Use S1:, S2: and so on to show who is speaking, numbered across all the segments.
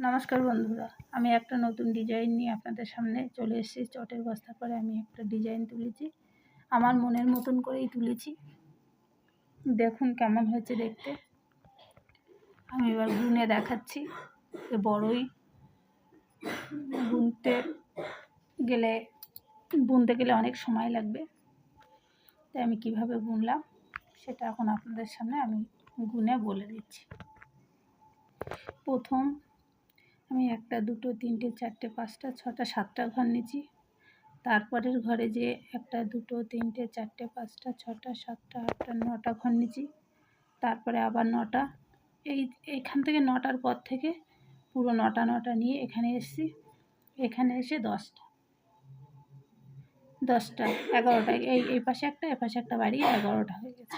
S1: নমস্কার বন্ধুরা, আমি একটা নতুন ডিজাইন নিয়ে আপনাদের সামনে চলে এসেছি। চটের বস্তা করে আমি একটা ডিজাইন তুলেছি, আমার মনের মতন করেই তুলেছি। দেখুন কেমন হয়েছে দেখতে। আমি এবার বুনে দেখাচ্ছি। বড়ই বুনতে গেলে অনেক সময় লাগবে, তাই আমি কিভাবে বুনলাম সেটা এখন আপনাদের সামনে আমি গুনে বলে দিচ্ছি। প্রথম আমি 1, 2, 3, 4, 5, 6, 7টা ঘর নিয়েছি। তারপরের ঘরে যে 1, 2, 3, 4, 5, 6, 7, 8, 9টা ঘর নিয়েছি। তারপরে আবার 9টা, এইখান থেকে 9টার পর থেকে পুরো 9টা নিয়ে এখানে এসেছি। এখানে এসে 10টা 11টা, এই পাশে একটা এ পাশে একটা বাড়ি 11টা হয়ে গেছে।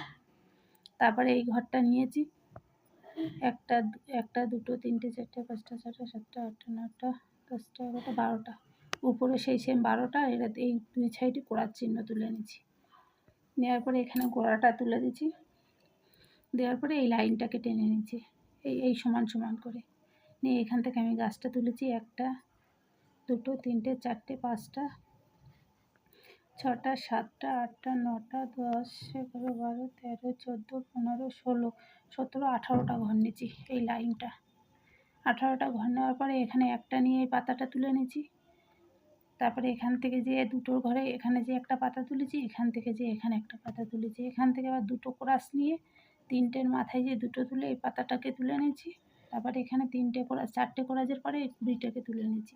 S1: তারপরে এই ঘরটা নিয়েছি 1, 2, 3, 4, 5, 6, 7, 8, 9, 10, 11, 12টা। উপরে সেই সেম 12টা, এটা এই 2 সাইডে গোড়ার চিহ্ন তুলে নিয়েছি। নেওয়ার পরে এখানে গোড়াটা তুলে দিচ্ছি। দেওয়ার পরে এই লাইনটাকে টেনে নিচ্ছি, এই সমান সমান করে নিয়ে এখান থেকে আমি গাছটা তুলেছি। 1, 2, 3, 4, 5, 6, 7, 8, 9, 10, 11, 12, 13, 14, 15, 16, 17, 18টা ঘর নিয়েছি। এই লাইনটা 18টা ঘর নেওয়ার পরে এখানে একটা নিয়ে এই পাতাটা তুলে নিয়েছি। তারপরে এখান থেকে যে দুটোর ঘরে এখানে যে একটা পাতা তুলেছি, এখান থেকে যে এখানে একটা পাতা তুলেছি। এখান থেকে আবার 2টো ক্রস নিয়ে 3টের মাথায় যে 2টো তুলে এই পাতাটাকে তুলে নিয়েছি। তারপরে এখানে 3টে ক্রস, 4টে ক্রসের পরে এই কুড়িটাকে তুলে নিয়েছি।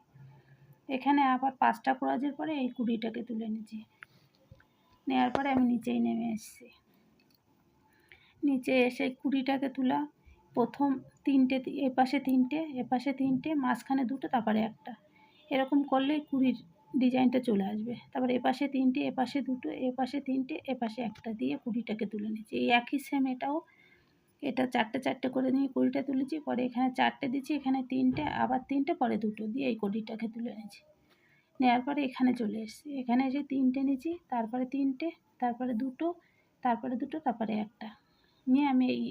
S1: এখানে আবার 5টা ক্রসের পরে এই কুড়িটাকে তুলে নিয়েছি। নেওয়ার পরে আমি নিচেই নেমে এসেছি। নিচে এসে কুড়িটাকে তুলা, প্রথম 3টে, এপাশে 3টে এপাশে 3টে, মাঝখানে 2টো, তারপরে একটা, এরকম করলে কুড়ির ডিজাইনটা চলে আসবে। তারপরে এপাশে 3টে এপাশে 2টো এপাশে 3টে এপাশে একটা দিয়ে কুড়িটাকে তুলে নিয়েছি। এই একই সেম এটা 4টে করে নিয়ে কুড়িটা তুলেছি। পরে এখানে 4টে দিচ্ছি, এখানে 3টে, আবার 3টে, পরে 2টো দিয়ে এই কুড়িটাকে তুলে নিয়েছি। নেওয়ার পরে এখানে চলে এসেছি। এখানে এসে 3টে নিয়েছি, তারপরে 3টে, তারপরে 2টো, তারপরে 2টো, তারপরে একটা নিয়ে আমি এই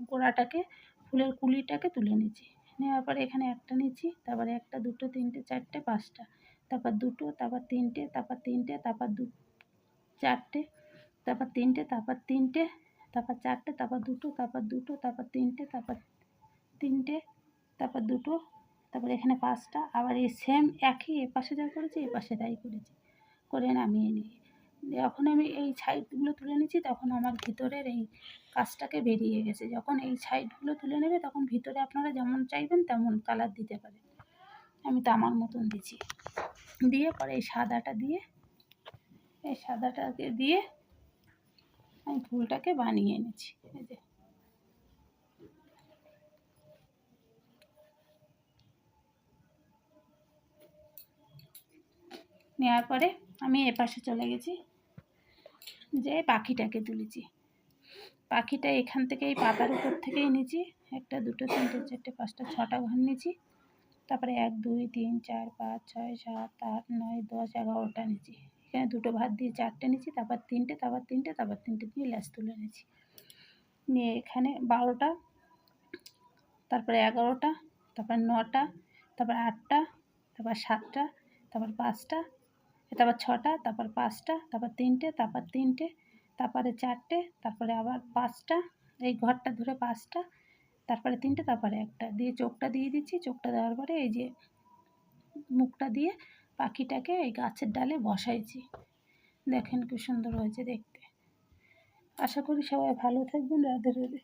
S1: গোড়াটাকে ফুলের কুলিটাকে তুলে নিয়েছি। নেওয়ার পরে এখানে একটা নিয়েছি, তারপরে 1, 2, 3, 4, 5টা, তারপর 2টো, তারপর 3টে, তারপর 3টে, তারপর 4টে, তারপর 3টে, তারপর 3টে, তারপর 4টে, তারপর 2টো, তারপর 2টো, তারপর 3টে, তারপর 3টে, তারপর 2টো, তারপর এখানে 5টা। আবার এই সেম একই এপাশে যা করেছি এপাশে তাই করেছি, করে নামিয়ে নিই। যখন আমি এই সাইডগুলো তুলে নিচ্ছি তখন আমার ভিতরের এই কাজটাকে বেরিয়ে গেছে। যখন এই সাইডগুলো তুলে নেবে তখন ভিতরে আপনারা যেমন চাইবেন তেমন কালার দিতে পারেন। আমি তো আমার মতন দিচ্ছি। দিয়ে পরে এই সাদাটাকে দিয়ে আমি ফুলটাকে বানিয়ে এনেছি। এই যে নেওয়ার পরে আমি এপাশে চলে গেছি, যে পাখিটাকে তুলেছি। পাখিটা এখান থেকে এই পাতার উপর থেকেই নিয়েছি। 1, 2, 3, 4, 5, 6টা ঘর নিয়েছি। তারপরে 1, 2, 3, 4, 5, 6, 7, 8, 9, 10, 11টা নিয়েছি। এখানে 2টো ভাত দিয়ে 4টে নিয়েছি, তারপর 3টে, তারপর 3টে, তারপর 3টে দিয়ে ল্যাস তুলে নিয়েছি। নিয়ে এখানে 12টা, তারপরে 11টা, তারপর 9টা, তারপর 8টা, তারপর 7টা, তারপর 5টা, তারপর 6টা, তারপর 5টা, তারপর 3টে, তারপর 3টে, তারপরে 4টে, তারপরে আবার 5টা, এই ঘরটা ধরে 5টা, তারপরে 3টে, তারপরে একটা দিয়ে চোখটা দিয়ে দিচ্ছি। চোখটা দেওয়ার পরে এই যে মুখটা দিয়ে পাখিটাকে এই গাছের ডালে বসাইছি। দেখেন কি সুন্দর হয়েছে দেখতে। আশা করি সবাই ভালো থাকবেন। রাধে রাধে।